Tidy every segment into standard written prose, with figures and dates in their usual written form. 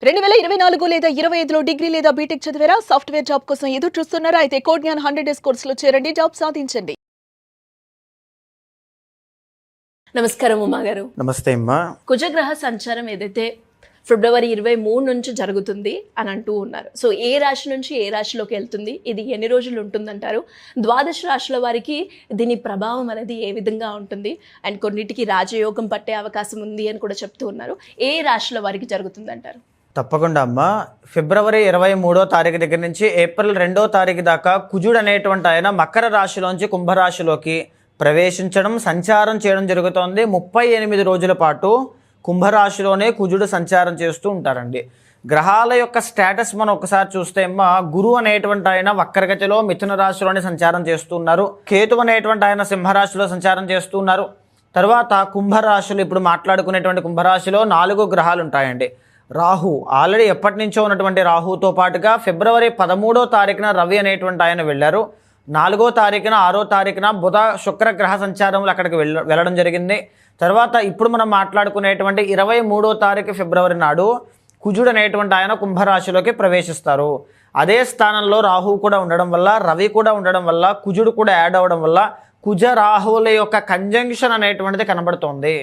2024 లేదా 25లో డిగ్రీ లేదా బీటెక్ చదివారా? సాఫ్ట్వేర్ జాబ్ కోసం ఎదురు చూస్తున్నారా? అయితే కోడ్ జ్ఞాన్ 100 డేస్ కోర్సులో చేరండి, జాబ్ సాధించండి. నమస్కారం ఉమా గారు. నమస్తే అమ్మా. కుజగ్రహ సంచారం ఏదైతే ఫిబ్రవరి 23 నుంచి జరుగుతుంది అని అంటూ ఉన్నారు. సో ఏ రాశి నుంచి ఏ రాశిలోకి వెళ్తుంది, ఇది ఎన్ని రోజులు ఉంటుందంటారు? ద్వాదశ రాశుల వారికి దీని ప్రభావం అనేది ఏ విధంగా ఉంటుంది? అండ్ కొన్నిటికి రాజయోగం పట్టే అవకాశం ఉంది అని కూడా చెప్తూ ఉన్నారు. ఏ రాశుల వారికి జరుగుతుందంటారు? తప్పకుండా అమ్మా. ఫిబ్రవరి 23వ తారీఖు దగ్గర నుంచి ఏప్రిల్ 2వ తారీఖు దాకా కుజుడు అనేటువంటి ఆయన మకర రాశిలోంచి కుంభరాశిలోకి ప్రవేశించడం, సంచారం చేయడం జరుగుతోంది. 38 రోజుల పాటు కుంభరాశిలోనే కుజుడు సంచారం చేస్తూ ఉంటారండి. గ్రహాల యొక్క స్టేటస్ మనం ఒకసారి చూస్తే అమ్మా, గురువు అనేటువంటి ఆయన వక్రగతిలో మిథున రాశిలోనే సంచారం చేస్తున్నారు. కేతు అనేటువంటి ఆయన సింహరాశిలో సంచారం చేస్తున్నారు. తర్వాత కుంభరాశిలో ఇప్పుడు మాట్లాడుకునేటువంటి కుంభరాశిలో 4 గ్రహాలు ఉంటాయండి. రాహు ఆల్రెడీ ఎప్పటి నుంచో ఉన్నటువంటి రాహుతో పాటుగా ఫిబ్రవరి 13వ తారీఖున రవి అనేటువంటి ఆయన వెళ్ళారు. 4వ తారీఖున 6వ తారీఖున బుధ శుక్ర గ్రహ సంచారంలో అక్కడికి వెళ్ళడం జరిగింది. తర్వాత ఇప్పుడు మనం మాట్లాడుకునేటువంటి 23వ తారీఖు ఫిబ్రవరి నాడు కుజుడు అనేటువంటి ఆయన కుంభరాశిలోకి ప్రవేశిస్తారు. అదే స్థానంలో రాహు కూడా ఉండడం వల్ల, రవి కూడా ఉండడం వల్ల, కుజుడు కూడా యాడ్ అవ్వడం వల్ల కుజ రాహువుల యొక్క కంజంక్షన్ అనేటువంటిది కనబడుతోంది.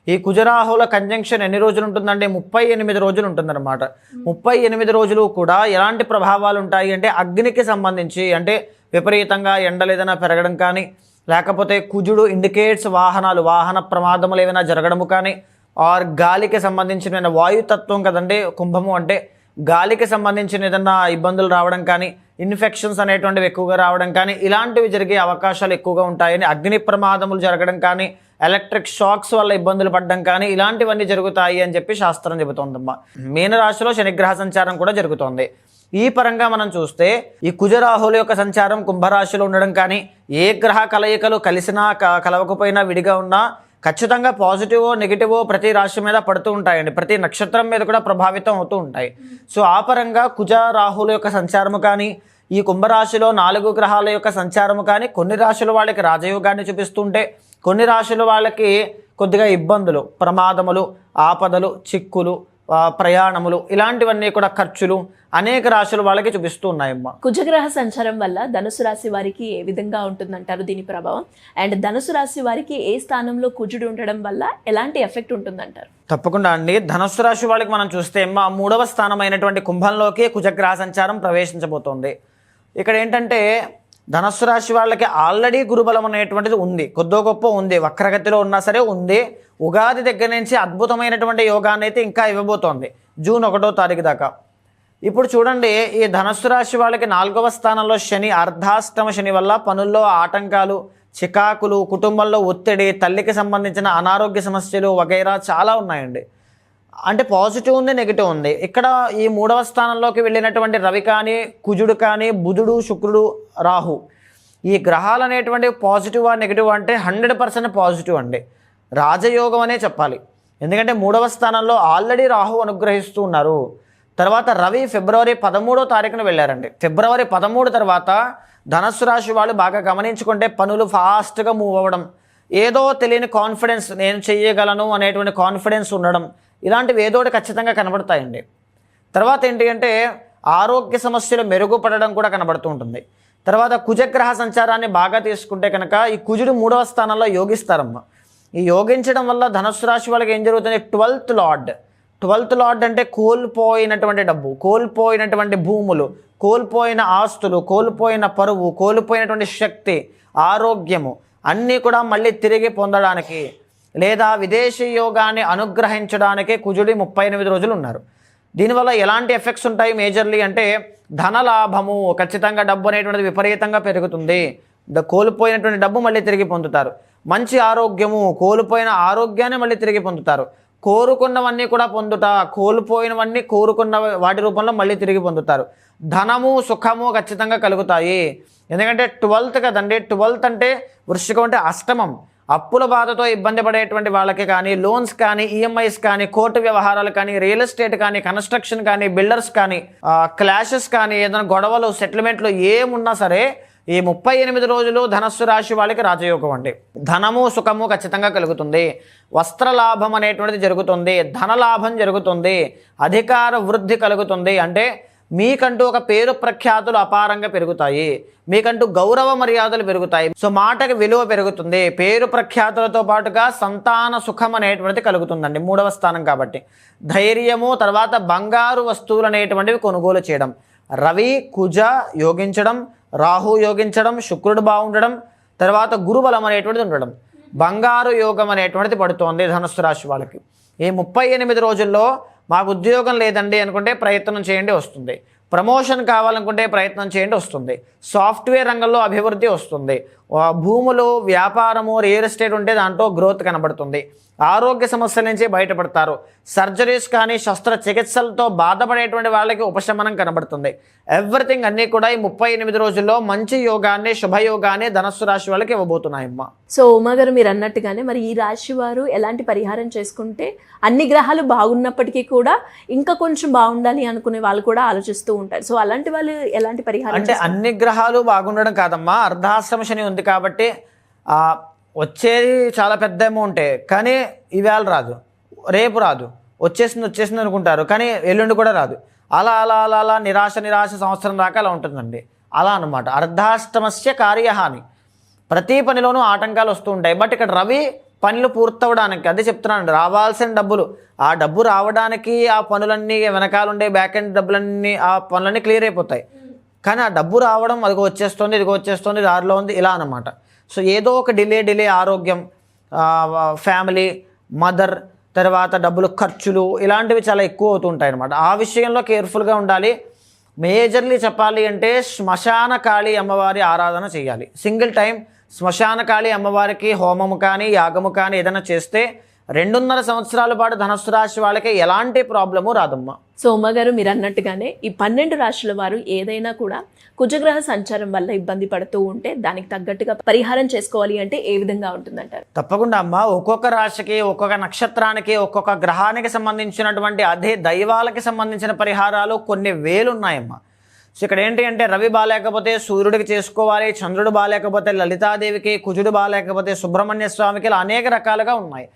ఈ కుజరాహుల కంజంక్షన్ ఎన్ని రోజులు ఉంటుందంటే 38 రోజులు ఉంటుందన్నమాట. 38 రోజులు కూడా ఎలాంటి ప్రభావాలు ఉంటాయి అంటే అగ్నికి సంబంధించి, అంటే విపరీతంగా ఎండలు ఏదైనా పెరగడం కానీ, లేకపోతే కుజుడు ఇండికేట్స్ వాహన ప్రమాదములు ఏమైనా జరగడము కానీ, ఆర్ గాలికి సంబంధించిన వాయుతత్వం కదండి కుంభము అంటే, గాలికి సంబంధించిన ఏదైనా ఇబ్బందులు రావడం కానీ, ఇన్ఫెక్షన్స్ అనేటువంటివి ఎక్కువగా రావడం కానీ, ఇలాంటివి జరిగే అవకాశాలు ఎక్కువగా ఉంటాయని, అగ్ని ప్రమాదములు జరగడం కానీ, ఎలక్ట్రిక్ షాక్స్ వల్ల ఇబ్బందులు పడడం కానీ, ఇలాంటివన్నీ జరుగుతాయి అని చెప్పి శాస్త్రం చెబుతోందమ్మా. మీనరాశిలో శనిగ్రహ సంచారం కూడా జరుగుతోంది. ఈ పరంగా మనం చూస్తే ఈ కుజరాహుల యొక్క సంచారం కుంభరాశిలో ఉండడం కానీ, ఏ గ్రహ కలయికలు కలిసినా కలవకపోయినా విడిగా ఉన్నా ఖచ్చితంగా పాజిటివో నెగిటివో ప్రతి రాశి మీద పడుతూ ఉంటాయండి. ప్రతి నక్షత్రం మీద కూడా ప్రభావితం అవుతూ ఉంటాయి. సో ఆ పరంగా కుజ రాహుల యొక్క సంచారము కానీ, ఈ కుంభరాశిలో 4 గ్రహాల యొక్క సంచారము కానీ కొన్ని రాశుల వాళ్ళకి రాజయోగాన్ని చూపిస్తుంటే, కొన్ని రాశుల వాళ్ళకి కొద్దిగా ఇబ్బందులు, ప్రమాదములు, ఆపదలు, చిక్కులు, ప్రయాణములు, ఇలాంటివన్నీ కూడా ఖర్చులు అనేక రాశుల వాళ్ళకి చూపిస్తూ ఉన్నాయమ్మా. కుజగ్రహ సంచారం వల్ల ధనుసు రాశి వారికి ఏ విధంగా ఉంటుందంటారు దీని ప్రభావం? అండ్ ధనుసు రాశి వారికి ఏ స్థానంలో కుజుడు ఉండడం వల్ల ఎలాంటి ఎఫెక్ట్ ఉంటుందంటారు? తప్పకుండా అండి. ధనుసు రాశి వాళ్ళకి మనం చూస్తే అమ్మా, 3వ స్థానమైనటువంటి కుంభంలోకి కుజగ్రహ సంచారం ప్రవేశించబోతోంది. ఇక్కడ ఏంటంటే ధనుస్సు రాశి వాళ్ళకి ఆల్రెడీ గురుబలం అనేటువంటిది ఉంది, కొద్దో గొప్ప ఉంది, వక్రగతిలో ఉన్నా సరే ఉంది. ఉగాది దగ్గర నుంచి అద్భుతమైనటువంటి యోగాన్ని అయితే ఇంకా ఇవ్వబోతోంది జూన్ 1వ తారీఖు దాకా. ఇప్పుడు చూడండి, ఈ ధనుస్సు రాశి వాళ్ళకి 4వ స్థానంలో శని, అర్ధాష్టమ శని వల్ల పనుల్లో ఆటంకాలు, చికాకులు, కుటుంబంలో ఒత్తిడి, తల్లికి సంబంధించిన అనారోగ్య సమస్యలు వగైరా చాలా ఉన్నాయండి. అంటే పాజిటివ్ ఉంది, నెగిటివ్ ఉంది. ఇక్కడ ఈ 3వ స్థానంలోకి వెళ్ళినటువంటి రవి కానీ, కుజుడు కానీ, బుధుడు, శుక్రుడు, రాహు, ఈ గ్రహాలు అనేటువంటి పాజిటివ్ నెగిటివ్ అంటే 100% పాజిటివ్ అండి. రాజయోగం అనే చెప్పాలి. ఎందుకంటే 3వ స్థానంలో ఆల్రెడీ రాహు అనుగ్రహిస్తూ ఉన్నారు. తర్వాత రవి ఫిబ్రవరి 13వ తారీఖున వెళ్ళారండి. ఫిబ్రవరి 13 తర్వాత ధనుస్సు రాశి వాళ్ళు బాగా గమనించుకుంటే పనులు ఫాస్ట్గా మూవ్ అవ్వడం, ఏదో తెలియని కాన్ఫిడెన్స్, నేను చెయ్యగలను అనేటువంటి కాన్ఫిడెన్స్ ఉండడం, ఇలాంటివి ఏదోటి ఖచ్చితంగా కనబడతాయండి. తర్వాత ఏంటి అంటే ఆరోగ్య సమస్యలు మెరుగుపడడం కూడా కనబడుతూ ఉంటుంది. తర్వాత కుజగ్రహ సంచారాన్ని బాగా తీసుకుంటే కనుక ఈ కుజుడు 3వ స్థానంలో యోగిస్తారమ్మ. ఈ యోగించడం వల్ల ధనుస్సు రాశి వాళ్ళకి ఏం జరుగుతుంది, 12th లార్డ్ అంటే కోల్పోయినటువంటి డబ్బు, కోల్పోయినటువంటి భూములు, కోల్పోయిన ఆస్తులు, కోల్పోయిన పరువు, కోల్పోయినటువంటి శక్తి, ఆరోగ్యము అన్నీ కూడా మళ్ళీ తిరిగి పొందడానికి లేదా విదేశీ యోగాన్ని అనుగ్రహించడానికి కుజుడి 38 రోజులు ఉన్నారు. దీనివల్ల ఎలాంటి ఎఫెక్ట్స్ ఉంటాయి మేజర్లీ అంటే, ధనలాభము, ఖచ్చితంగా డబ్బు అనేటువంటిది విపరీతంగా పెరుగుతుంది. కోల్పోయినటువంటి డబ్బు మళ్ళీ తిరిగి పొందుతారు. మంచి ఆరోగ్యము, కోల్పోయిన ఆరోగ్యాన్ని మళ్ళీ తిరిగి పొందుతారు. కోరుకున్నవన్నీ కూడా పొందుట, కోల్పోయినవన్నీ కోరుకున్న వాటి రూపంలో మళ్ళీ తిరిగి పొందుతారు. ధనము, సుఖము ఖచ్చితంగా కలుగుతాయి. ఎందుకంటే 12th కదండి. 12th అంటే వృశ్చికం అంటే అష్టమం. అప్పుల బాధతో ఇబ్బంది పడేటువంటి వాళ్ళకి కానీ, లోన్స్ కానీ, ఈఎంఐస్ కానీ, కోర్టు వ్యవహారాలు కానీ, రియల్ ఎస్టేట్ కానీ, కన్స్ట్రక్షన్ కానీ, బిల్డర్స్ కానీ, క్లాషెస్ కానీ, ఏదైనా గొడవలు, సెటిల్మెంట్లు ఏమున్నా సరే ఈ 38 రోజులు ధనస్సు రాశి వాళ్ళకి రాజయోగం అండి. ధనము సుఖము ఖచ్చితంగా కలుగుతుంది, వస్త్రలాభం అనేటువంటిది జరుగుతుంది, ధనలాభం జరుగుతుంది, అధికార వృద్ధి కలుగుతుంది. అంటే మీకంటూ ఒక పేరు ప్రఖ్యాతులు అపారంగా పెరుగుతాయి, మీకంటూ గౌరవ మర్యాదలు పెరుగుతాయి. సో మాటకి విలువ పెరుగుతుంది, పేరు ప్రఖ్యాతులతో పాటుగా సంతాన సుఖం అనేటువంటిది కలుగుతుందండి. 3వ స్థానం కాబట్టి ధైర్యము, తర్వాత బంగారు వస్తువులు అనేటువంటివి కొనుగోలు చేయడం, రవి కుజ యోగించడం, రాహు యోగించడం, శుక్రుడు బాగుండడం, తర్వాత గురుబలం అనేటువంటిది ఉండడం, బంగారు యోగం అనేటువంటిది పడుతోంది ధనుస్సు రాశి వాళ్ళకి. ఈ 38 రోజుల్లో మాకు ఉద్యోగం లేదండి అనుకుంటే ప్రయత్నం చేయండి, వస్తుంది. ప్రమోషన్ కావాలనుకుంటే ప్రయత్నం చేయండి, వస్తుంది. సాఫ్ట్వేర్ రంగంలో అభివృద్ధి వస్తుంది. భూములు, వ్యాపారము, రియల్ ఎస్టేట్ ఉంటే దాంట్లో గ్రోత్ కనబడుతుంది. ఆరోగ్య సమస్యల నుంచి బయటపడతారు. సర్జరీస్ కానీ శస్త్రచికిత్సలతో బాధపడేటువంటి వాళ్ళకి ఉపశమనం కనబడుతుంది. ఎవ్రీథింగ్ అన్నీ కూడా ఈ 38 రోజుల్లో మంచి యోగాన్ని, శుభయోగాన్ని ధనస్సు రాశి వాళ్ళకి ఇవ్వబోతున్నాయమ్మా. సో ఉమా గారు మీరు అన్నట్టుగానే మరి ఈ రాశి వారు ఎలాంటి పరిహారం చేసుకుంటే అన్ని గ్రహాలు బాగున్నప్పటికీ కూడా ఇంకా కొంచెం బాగుండాలి అనుకునే వాళ్ళు కూడా ఆలోచిస్తూ ఉంటారు. సో అలాంటి వాళ్ళు ఎలాంటి పరిహారం అంటే అన్ని గ్రహాలు బాగుండడం కాదమ్మా, అర్ధాశ్రమ శని ఉంది కాబట్టి వచ్చేది చాలా పెద్ద అమౌంటే, కానీ ఈవేళ రాదు, రేపు రాదు, వచ్చేసింది అనుకుంటారు, కానీ ఎల్లుండి కూడా రాదు. అలా అలా అలా అలా నిరాశ సంవత్సరం దాకా అలా ఉంటుందండి. అలా అనమాట అర్ధాష్టమస్య కార్యహాని. ప్రతి పనిలోనూ ఆటంకాలు వస్తూ ఉంటాయి. బట్ ఇక్కడ రవి పనులు పూర్తవడానికి, అదే చెప్తున్నానండి, రావాల్సిన డబ్బులు, ఆ డబ్బు రావడానికి ఆ పనులన్నీ వెనకాలండే బ్యాక్ ఎండ్ డబ్బులన్నీ, ఆ పనులన్నీ క్లియర్ అయిపోతాయి. కానీ ఆ డబ్బు రావడం అదిగో వచ్చేస్తుంది, ఇదిగో వచ్చేస్తుంది, దారిలో ఉంది, ఇలా అనమాట. సో ఏదో ఒక డిలే, ఆరోగ్యం, ఫ్యామిలీ, మదర్, తర్వాత డబ్బులు ఖర్చులు, ఇలాంటివి చాలా ఎక్కువ అవుతుంటాయి అనమాట. ఆ విషయంలో కేర్ఫుల్గా ఉండాలి. మేజర్లీ చెప్పాలి అంటే శ్మశాన కాళీ అమ్మవారి ఆరాధన చేయాలి. సింగిల్ టైం శ్మశాన కాళీ అమ్మవారికి హోమము కానీ యాగము కానీ ఏదైనా చేస్తే 2.5 సంవత్సరాల పాటు ధనుస్సు రాశి వాళ్ళకి ఎలాంటి ప్రాబ్లము రాదమ్మా. సో ఉమా గారు మీరు అన్నట్టుగానే ఈ 12 రాశుల వారు ఏదైనా కూడా కుజగ్రహ సంచారం వల్ల ఇబ్బంది పడుతూ ఉంటే దానికి తగ్గట్టుగా పరిహారం చేసుకోవాలి అంటే ఏ విధంగా ఉంటుందంటారు? తప్పకుండా అమ్మ, ఒక్కొక్క రాశికి, ఒక్కొక్క నక్షత్రానికి, ఒక్కొక్క గ్రహానికి సంబంధించినటువంటి అదే దైవాలకి సంబంధించిన పరిహారాలు కొన్ని వేలు ఉన్నాయమ్మా. సో ఇక్కడ ఏంటి అంటే రవి బాగాలేకపోతే సూర్యుడికి చేసుకోవాలి, చంద్రుడు బాగాలేకపోతే లలితాదేవికి, కుజుడు బాగాలేకపోతే సుబ్రహ్మణ్య స్వామికి, ఇలా అనేక రకాలుగా ఉన్నాయి.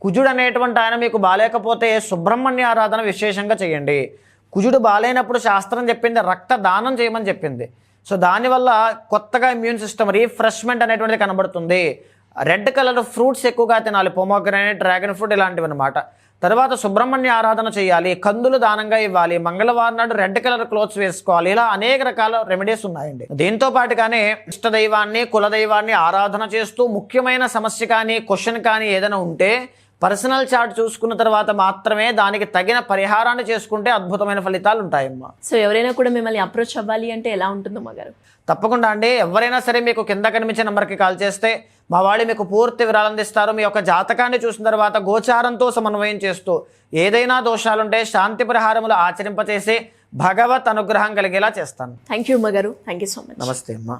కుజుడు అనేటువంటి ఆయన మీకు బాగాలేకపోతే సుబ్రహ్మణ్య ఆరాధన విశేషంగా చేయండి. కుజుడు బాగాలేనప్పుడు శాస్త్రం చెప్పింది రక్తదానం చేయమని చెప్పింది. సో దానివల్ల కొత్తగా ఇమ్యూన్ సిస్టమ్ రీఫ్రెష్మెంట్ అనేటువంటిది కనబడుతుంది. రెడ్ కలర్ ఫ్రూట్స్ ఎక్కువగా తినాలి, పొమోగ్రానేట్, డ్రాగన్ ఫ్రూట్ ఇలాంటివి అనమాట. తర్వాత సుబ్రహ్మణ్య ఆరాధన చేయాలి, కందులు దానంగా ఇవ్వాలి, మంగళవారం నాడు రెడ్ కలర్ క్లోత్స్ వేసుకోవాలి. ఇలా అనేక రకాల రెమెడీస్ ఉన్నాయండి. దీంతో పాటుగానే ఇష్టదైవాన్ని, కులదైవాన్ని ఆరాధన చేస్తూ ముఖ్యమైన సమస్య కానీ క్వశ్చన్ కానీ ఏదైనా ఉంటే పర్సనల్ చార్ట్ చూసుకున్న తర్వాత మాత్రమే దానికి తగిన పరిహారాన్ని చేసుకుంటే అద్భుతమైన ఫలితాలు ఉంటాయమ్మా. సో ఎవరైనా కూడా మిమ్మల్ని అప్రోచ్ అవ్వాలి అంటే ఎలా ఉంటుందో మా గారు? తప్పకుండా అండి, ఎవరైనా సరే మీకు కింద కనిపించే నెంబర్కి కాల్ చేస్తే మా వాళ్ళు మీకు పూర్తి వివరాలు అందిస్తారు. మీ యొక్క జాతకాన్ని చూసిన తర్వాత గోచారంతో సమన్వయం చేస్తూ ఏదైనా దోషాలుంటే శాంతి పరిహారములు ఆచరింపచేసి భగవత్ అనుగ్రహం కలిగేలా చేస్తాను. థ్యాంక్ యూ ఉమా గారు, థ్యాంక్ యూ సో మచ్. నమస్తే అమ్మా.